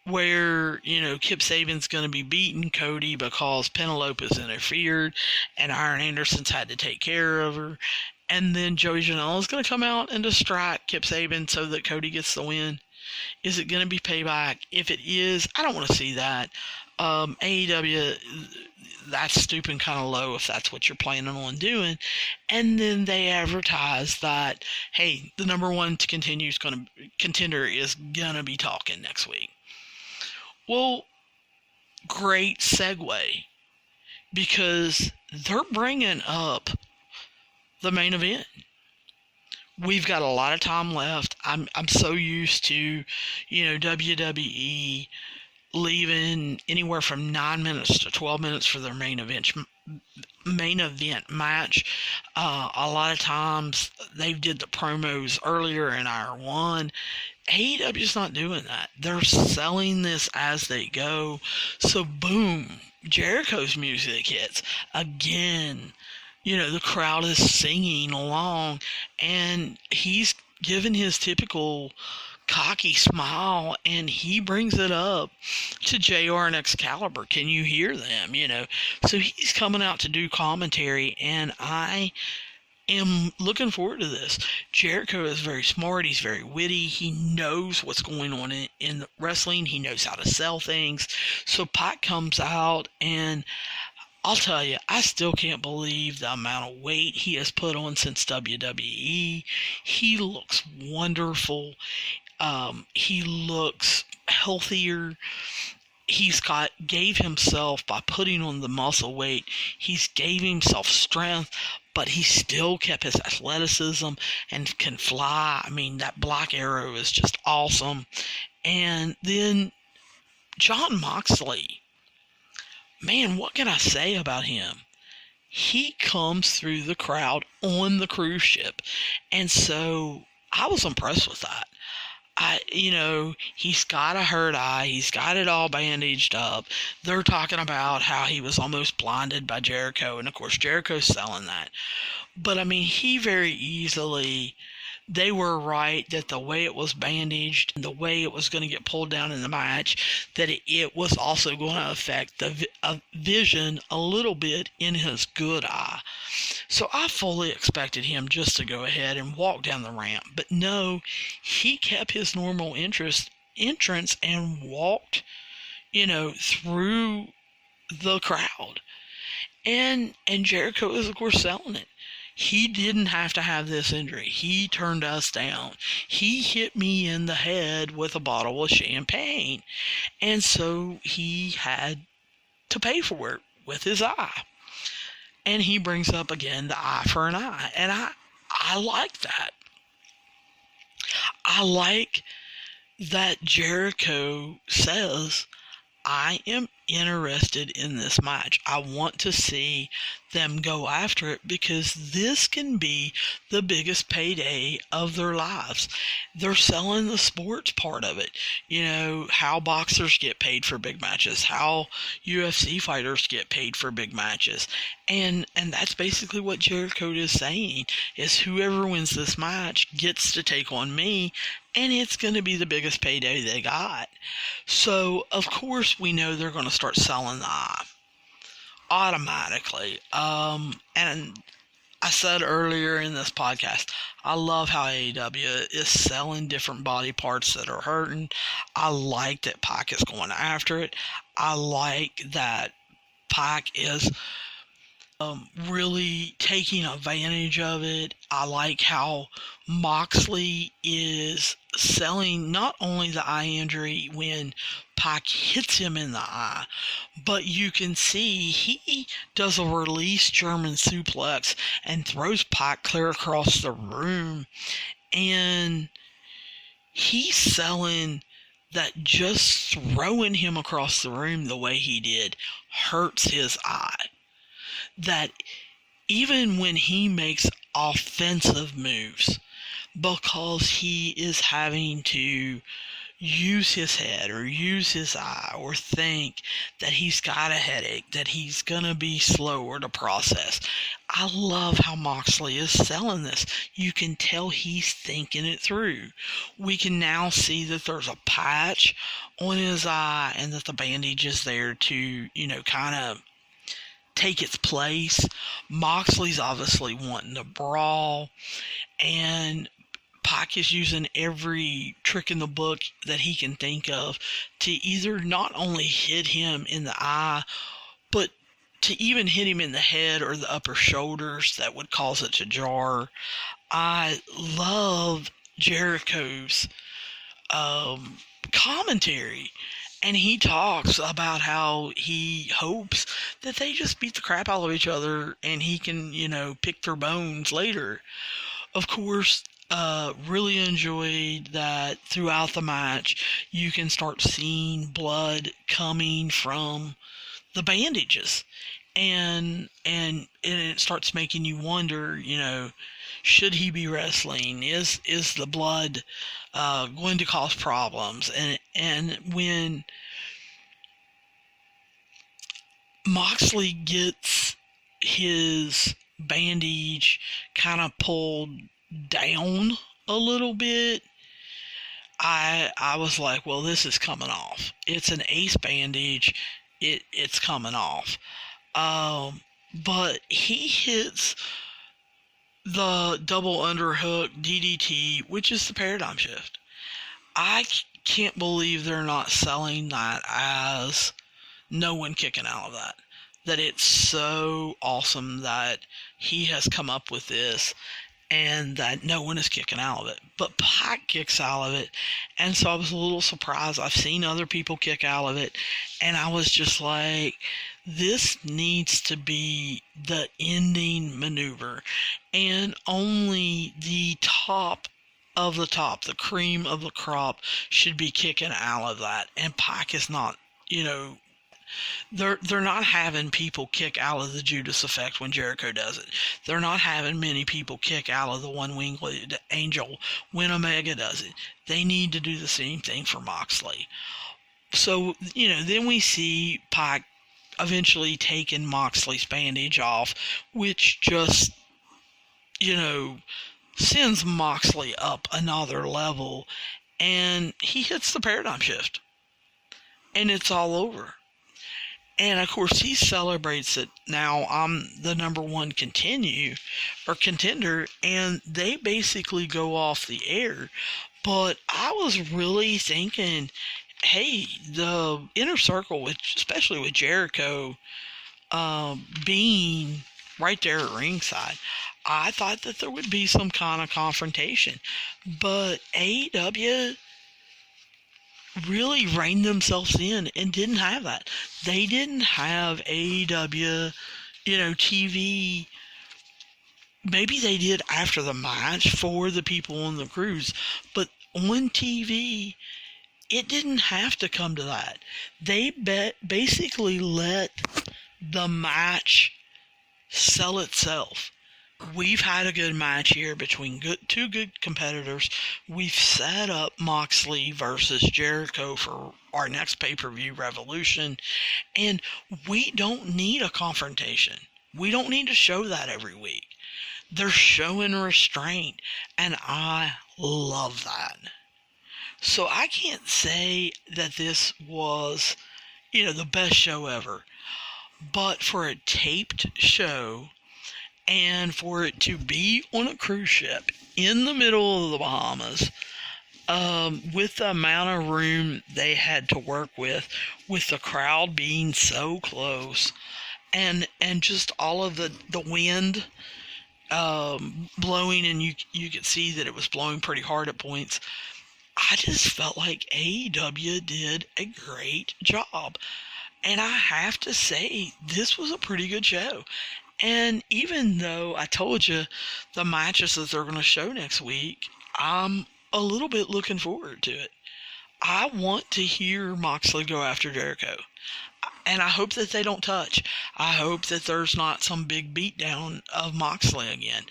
where, Kip Sabian's going to be beating Cody because Penelope has interfered and Arn Anderson's had to take care of her, and then Joey Janela is going to come out and distract Kip Sabian so that Cody gets the win? Is it going to be payback? If it is, I don't want to see that. AEW, that's stooping kind of low if that's what you're planning on doing. And then they advertise that, hey, the number one contender is going to be talking next week. Well, great segue, because they're bringing up the main event. We've got a lot of time left. I'm so used to, WWE leaving anywhere from 9 minutes to 12 minutes for their main event match. A lot of times they did the promos earlier in hour one. AEW's not doing that. They're selling this as they go. So boom, Jericho's music hits again. The crowd is singing along, and he's giving his typical cocky smile, and he brings it up to JR and Excalibur. Can you hear them? So he's coming out to do commentary, and I am looking forward to this. Jericho is very smart. He's very witty. He knows what's going on in wrestling. He knows how to sell things. So Pac comes out, and I'll tell you, I still can't believe the amount of weight he has put on since WWE. He looks wonderful. He looks healthier. He's gave himself, by putting on the muscle weight, he's gave himself strength, but he still kept his athleticism and can fly. I mean, that Black Arrow is just awesome. And then Jon Moxley. Man, what can I say about him? He comes through the crowd on the cruise ship. And so I was impressed with that. He's got a hurt eye. He's got it all bandaged up. They're talking about how he was almost blinded by Jericho. And of course, Jericho's selling that. But he very easily, they were right that the way it was bandaged and the way it was going to get pulled down in the match, that it was also going to affect the vision a little bit in his good eye. So I fully expected him just to go ahead and walk down the ramp. But no, he kept his normal entrance and walked, through the crowd. And Jericho is, of course, selling it. He didn't have to have this injury. He turned us down. He hit me in the head with a bottle of champagne. And so he had to pay for it with his eye. And he brings up again the eye for an eye. And I like that. I like that Jericho says, I am interested in this match. I want to see them go after it, because this can be the biggest payday of their lives. They're selling the sports part of it. How boxers get paid for big matches, how UFC fighters get paid for big matches. And that's basically what Jericho is saying, is whoever wins this match gets to take on me, and it's going to be the biggest payday they got. So, of course, we know they're going to start selling the eye automatically. And I said earlier in this podcast, I love how AEW is selling different body parts that are hurting. I like that Pac is going after it. I like that Pac is really taking advantage of it. I like how Moxley is selling not only the eye injury when Pac hits him in the eye, but you can see he does a release German suplex and throws Pac clear across the room. And he's selling that just throwing him across the room the way he did hurts his eye. That even when he makes offensive moves, because he is having to use his head or use his eye or think that he's got a headache, that he's gonna be slower to process. I love how Moxley is selling this. You can tell he's thinking it through. We can now see that there's a patch on his eye and that the bandage is there to, kind of take its place. Moxley's obviously wanting to brawl, and Pac is using every trick in the book that he can think of to either not only hit him in the eye, but to even hit him in the head or the upper shoulders that would cause it to jar. I love Jericho's commentary. And he talks about how he hopes that they just beat the crap out of each other and he can, pick their bones later. Of course, really enjoyed that throughout the match you can start seeing blood coming from the bandages. And it starts making you wonder, should he be wrestling? Is the blood going to cause problems? And when Moxley gets his bandage kind of pulled down a little bit, I was like, well, this is coming off. It's an ace bandage. It's coming off. But he hits the double underhook DDT, which is the paradigm shift. I can't believe they're not selling that as no one kicking out of that. That it's so awesome that he has come up with this and that no one is kicking out of it. But Pac kicks out of it, and so I was a little surprised. I've seen other people kick out of it, and I was just like, this needs to be the ending maneuver, and only the top of the top, the cream of the crop, should be kicking out of that. And Pac is not, they're not having people kick out of the Judas effect when Jericho does it. They're not having many people kick out of the one-winged angel when Omega does it. They need to do the same thing for Moxley. So, then we see Pac eventually taking Moxley's bandage off, which just, sends Moxley up another level, and he hits the paradigm shift. And it's all over. And of course he celebrates it. Now I'm the number one contender, and they basically go off the air. But I was really thinking, hey, the Inner Circle, especially with Jericho being right there at ringside, I thought that there would be some kind of confrontation. But AEW really reined themselves in and didn't have that. They didn't have AEW, TV. Maybe they did after the match for the people on the cruise, but on TV, it didn't have to come to that. They basically let the match sell itself. We've had a good match here between two good competitors. We've set up Moxley versus Jericho for our next pay-per-view, Revolution, and we don't need a confrontation. We don't need to show that every week. They're showing restraint, and I love that. So I can't say that this was, the best show ever, but for a taped show, and for it to be on a cruise ship in the middle of the Bahamas, with the amount of room they had to work with the crowd being so close, and just all of the wind blowing, and you could see that it was blowing pretty hard at points. I just felt like AEW did a great job. And I have to say, this was a pretty good show. And even though I told you the matches that they're going to show next week, I'm a little bit looking forward to it. I want to hear Moxley go after Jericho. And I hope that they don't touch. I hope that there's not some big beatdown of Moxley again.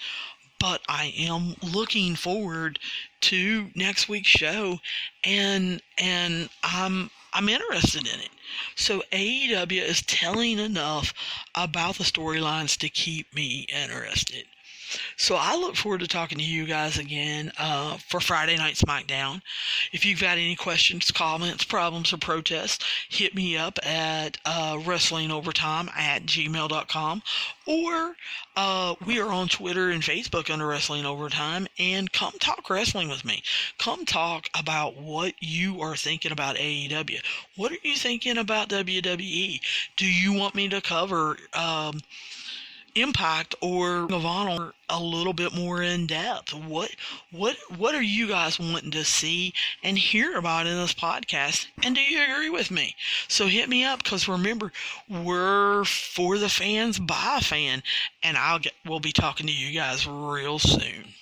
But I am looking forward to next week's show, and I'm interested in it. So AEW is telling enough about the storylines to keep me interested. So I look forward to talking to you guys again for Friday Night SmackDown. If you've got any questions, comments, problems, or protests, hit me up at wrestlingovertime@gmail.com, or we are on Twitter and Facebook under Wrestling Overtime, and come talk wrestling with me. Come talk about what you are thinking about AEW. What are you thinking about WWE? Do you want me to cover Impact or Ring of Honor a little bit more in depth? What are you guys wanting to see and hear about in this podcast? And do you agree with me? So hit me up, because remember, we're for the fans by a fan, and we'll be talking to you guys real soon.